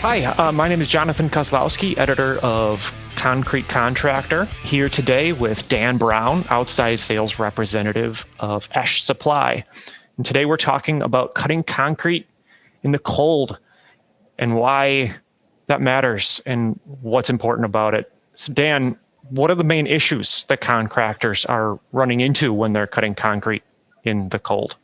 Hi, my name is Jonathan Kozlowski, editor of Concrete Contractor, here today with Dan Brown, outside sales representative of Esch Supply. And today we're talking about cutting concrete in the cold and why that matters and what's important about it. So Dan, what are the main issues that contractors are running into when they're cutting concrete in the cold?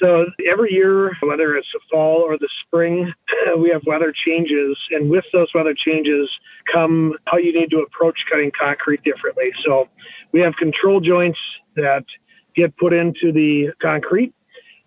So every year, whether it's the fall or the spring, we have weather changes. And with those weather changes come how you need to approach cutting concrete differently. So we have control joints that get put into the concrete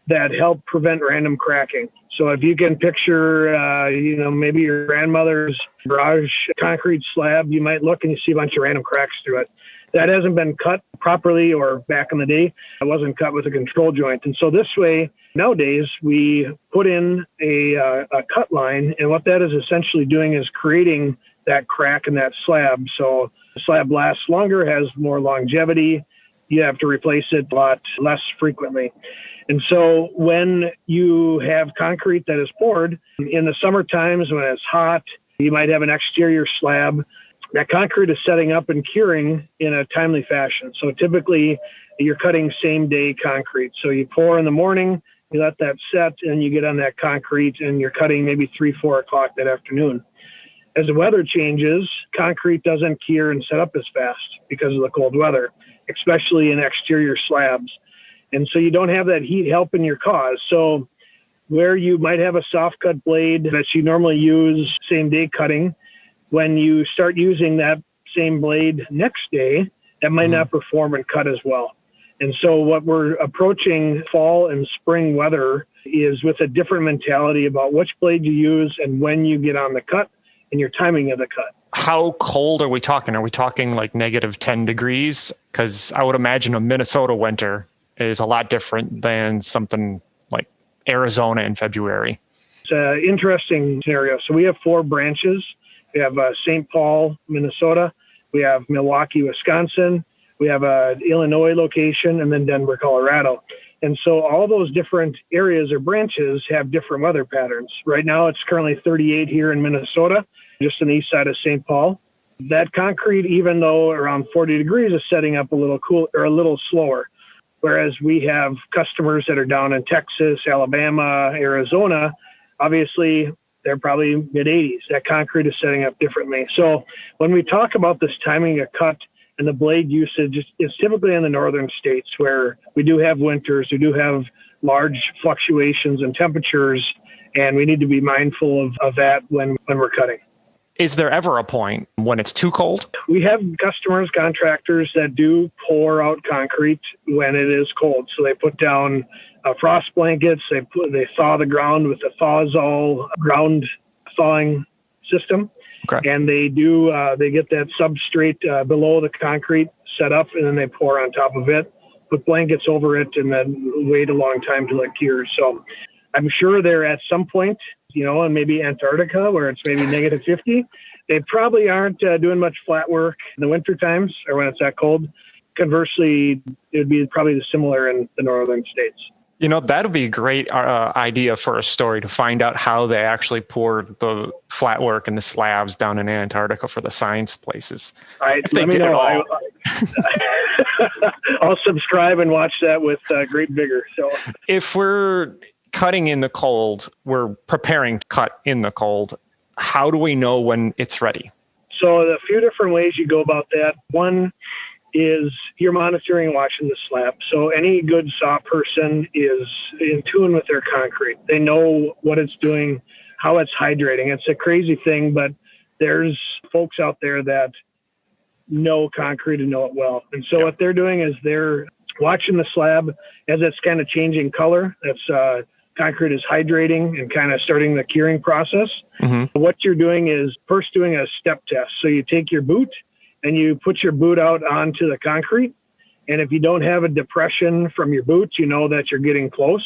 that help prevent random cracking. So if you can picture, maybe your grandmother's garage concrete slab, you might look and you see a bunch of random cracks through it. That hasn't been cut properly, or back in the day, it wasn't cut with a control joint. And so this way, nowadays, we put in a cut line, and what that is essentially doing is creating that crack in that slab. So the slab lasts longer, has more longevity. You have to replace it a lot less frequently. And so when you have concrete that is poured, in the summer times when it's hot, you might have an exterior slab. That concrete is setting up and curing in a timely fashion. So typically you're cutting same day concrete. So you pour in the morning, you let that set, and you get on that concrete and you're cutting maybe 3-4 o'clock that afternoon. As the weather changes, concrete doesn't cure and set up as fast because of the cold weather, especially in exterior slabs. And so you don't have that heat helping your cause. So where you might have a soft cut blade that you normally use same day cutting, when you start using that same blade next day, that might not perform and cut as well. And so what we're approaching fall and spring weather is with a different mentality about which blade you use and when you get on the cut and your timing of the cut. How cold are we talking? Are we talking like negative 10 degrees? Because I would imagine a Minnesota winter is a lot different than something like Arizona in February. It's an interesting scenario. So we have 4 branches. We have St. Paul, Minnesota. We have Milwaukee, Wisconsin. We have an Illinois location, and then Denver, Colorado. And so all those different areas or branches have different weather patterns. Right now, it's currently 38 here in Minnesota, just on the east side of St. Paul. That concrete, even though around 40 degrees, is setting up a little cool or a little slower. Whereas we have customers that are down in Texas, Alabama, Arizona, obviously they're probably mid-80s. That concrete is setting up differently. So when we talk about this timing of cut and the blade usage, it's typically in the northern states where we do have winters, we do have large fluctuations in temperatures, and we need to be mindful of that when we're cutting. Is there ever a point when it's too cold? We have customers, contractors that do pour out concrete when it is cold. So they put down frost blankets. They thaw the ground with a Thawzall ground thawing system. Okay. And they get that substrate below the concrete set up, and then they pour on top of it, put blankets over it, and then wait a long time till it cures. So I'm sure they're at some point, in maybe Antarctica where it's maybe negative 50. They probably aren't doing much flat work in the winter times or when it's that cold. Conversely, it would be probably similar in the northern states. That would be a great idea for a story, to find out how they actually poured the flat work and the slabs down in Antarctica for the science places. If they did it all. I'll subscribe and watch that with great vigor. So if we're cutting in the cold, we're preparing to cut in the cold, how do we know when it's ready? So a few different ways you go about that. One is you're monitoring and watching the slab. So any good saw person is in tune with their concrete. They know what it's doing, how it's hydrating. It's a crazy thing, but there's folks out there that know concrete and know it well. And so what they're doing is they're watching the slab as it's kind of changing color. That's concrete is hydrating and kind of starting the curing process. Mm-hmm. What you're doing is first doing a step test. So you take your boot and you put your boot out onto the concrete. And if you don't have a depression from your boot, you know that you're getting close.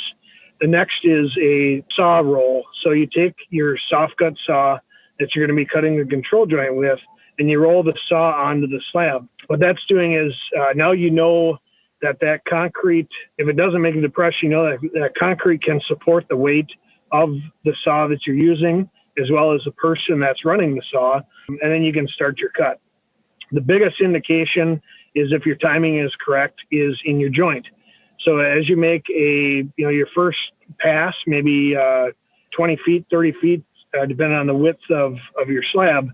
The next is a saw roll. So you take your soft cut saw that you're going to be cutting the control joint with, and you roll the saw onto the slab. What that's doing is now you know that concrete, if it doesn't make a depression, you know that concrete can support the weight of the saw that you're using as well as the person that's running the saw, and then you can start your cut. The biggest indication is if your timing is correct is in your joint. So as you make your first pass, maybe 20 feet, 30 feet, depending on the width of your slab,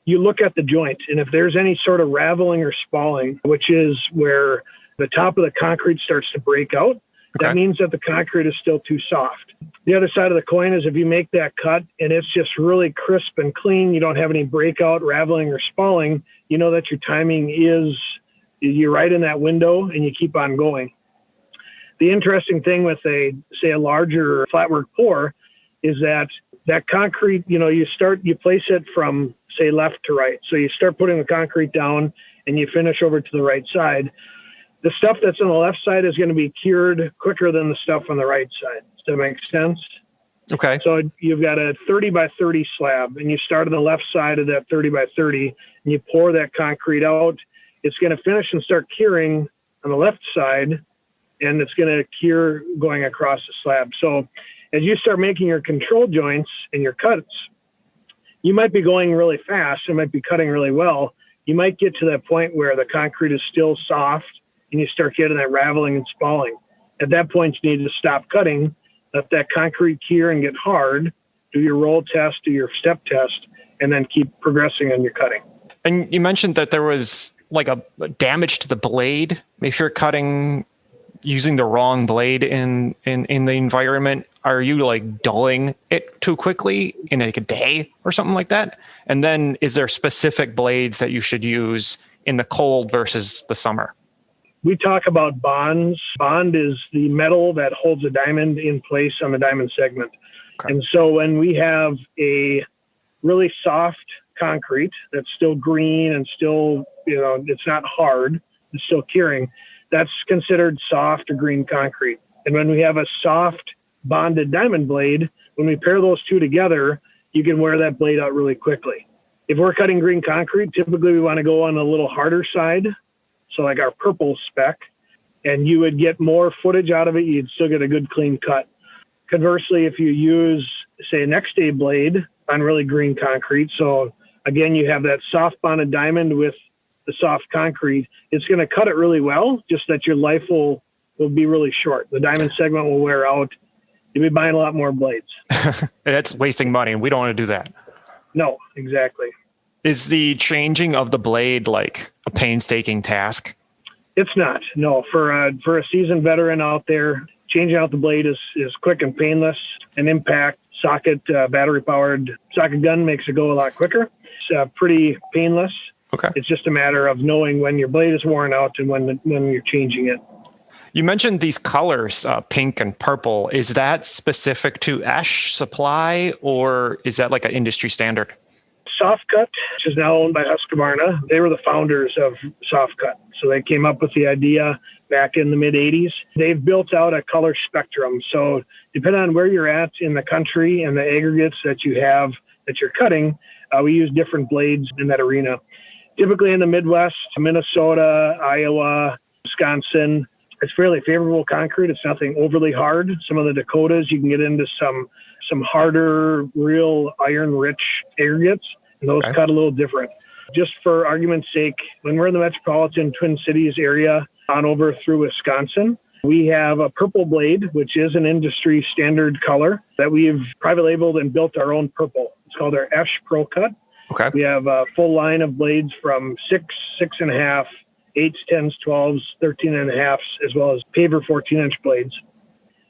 you look at the joint. And if there's any sort of raveling or spalling, which is where the top of the concrete starts to break out, that means that the concrete is still too soft. The other side of the coin is if you make that cut and it's just really crisp and clean, you don't have any breakout, raveling, or spalling, you know that your timing you're right in that window and you keep on going. The interesting thing with a larger flatwork pour is that concrete, you place it from, say, left to right. So you start putting the concrete down and you finish over to the right side. The stuff that's on the left side is going to be cured quicker than the stuff on the right side. Does that make sense? Okay. So you've got a 30 by 30 slab and you start on the left side of that 30 by 30 and you pour that concrete out. It's going to finish and start curing on the left side, and it's going to cure going across the slab. So as you start making your control joints and your cuts, you might be going really fast. You might be cutting really well. You might get to that point where the concrete is still soft and you start getting that raveling and spalling. At that point, you need to stop cutting, let that concrete cure and get hard, do your roll test, do your step test, and then keep progressing on your cutting. And you mentioned that there was like a damage to the blade. If you're cutting using the wrong blade in the environment, are you like dulling it too quickly in like a day or something like that? And then is there specific blades that you should use in the cold versus the summer? We talk about bonds. Bond is the metal that holds a diamond in place on the diamond segment. Okay. And so when we have a really soft concrete that's still green and still, it's not hard, it's still curing, that's considered soft or green concrete. And when we have a soft bonded diamond blade, when we pair those two together, you can wear that blade out really quickly. If we're cutting green concrete, typically we want to go on a little harder side. So like our purple spec, and you would get more footage out of it. You'd still get a good clean cut. Conversely, if you use, say, a next day blade on really green concrete, so again, you have that soft bonded diamond with the soft concrete, it's going to cut it really well, just that your life will be really short. The diamond segment will wear out. You'll be buying a lot more blades. That's wasting money, and we don't want to do that. No, exactly. Is the changing of the blade like a painstaking task? It's not. No, for a seasoned veteran out there, changing out the blade is quick and painless. An impact socket, battery-powered socket gun makes it go a lot quicker. It's pretty painless. Okay. It's just a matter of knowing when your blade is worn out and when you're changing it. You mentioned these colors, pink and purple. Is that specific to Esch Supply, or is that like an industry standard? Soft Cut, which is now owned by Husqvarna, they were the founders of Soft Cut. So they came up with the idea back in the mid-'80s. They've built out a color spectrum. So depending on where you're at in the country and the aggregates that you have that you're cutting, we use different blades in that arena. Typically in the Midwest, Minnesota, Iowa, Wisconsin, it's fairly favorable concrete. It's nothing overly hard. Some of the Dakotas, you can get into some harder, real iron-rich aggregates, and those cut a little different. Just for argument's sake, when we're in the metropolitan Twin Cities area on over through Wisconsin, we have a purple blade, which is an industry standard color that we've private labeled and built our own purple. It's called our Esch Pro Cut. Okay. We have a full line of blades from 6, 6.5, 8s, 10s, 12s, 13.5s, as well as paver 14-inch blades.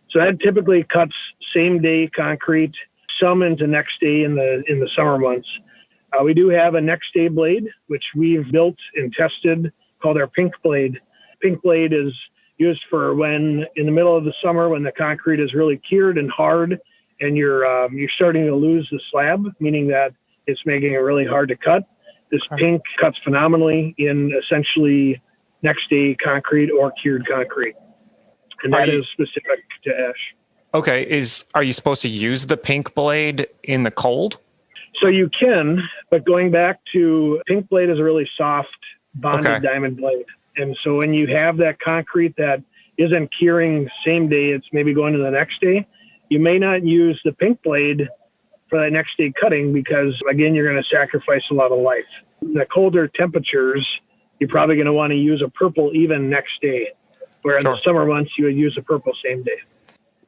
So that typically cuts same day concrete, some into next day in the summer months. We do have a next day blade, which we've built and tested, called our pink blade. Pink blade is used for when in the middle of the summer when the concrete is really cured and hard and you're starting to lose the slab, meaning that it's making it really hard to cut. This pink cuts phenomenally in essentially next day concrete or cured concrete. And that is specific to Esch. Okay. Are you supposed to use the pink blade in the cold? So you can, but going back to pink blade is a really soft bonded diamond blade. And so when you have that concrete that isn't curing same day, it's maybe going to the next day, you may not use the pink blade for that next day cutting because, again, you're going to sacrifice a lot of life. In the colder temperatures, you're probably going to want to use a purple even next day, where in the summer months, you would use a purple same day.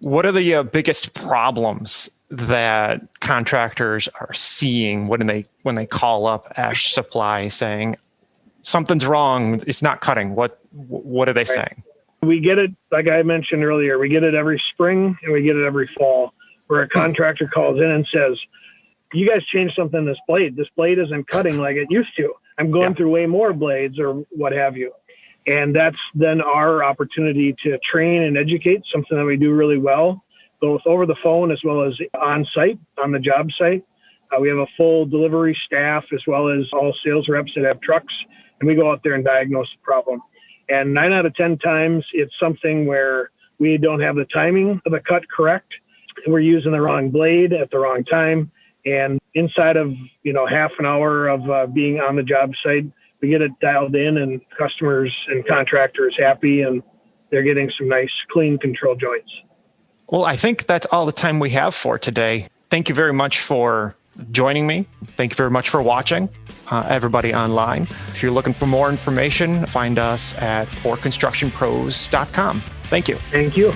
What are the biggest problems that contractors are seeing when they call up Esch Supply saying, something's wrong, it's not cutting? What are they saying? We get it, like I mentioned earlier, we get it every spring and we get it every fall, where a contractor calls in and says, you guys changed something in this blade. This blade isn't cutting like it used to. I'm going through way more blades or what have you. And that's then our opportunity to train and educate, something that we do really well, both over the phone as well as on site, on the job site. We have a full delivery staff as well as all sales reps that have trucks, and we go out there and diagnose the problem. And 9 out of 10 times, it's something where we don't have the timing of the cut correct. We're using the wrong blade at the wrong time. And inside of, half an hour of being on the job site, we get it dialed in and customers and contractors happy, and they're getting some nice, clean control joints. Well, I think that's all the time we have for today. Thank you very much for joining me. Thank you very much for watching, everybody online. If you're looking for more information, find us at forconstructionpros.com. Thank you. Thank you.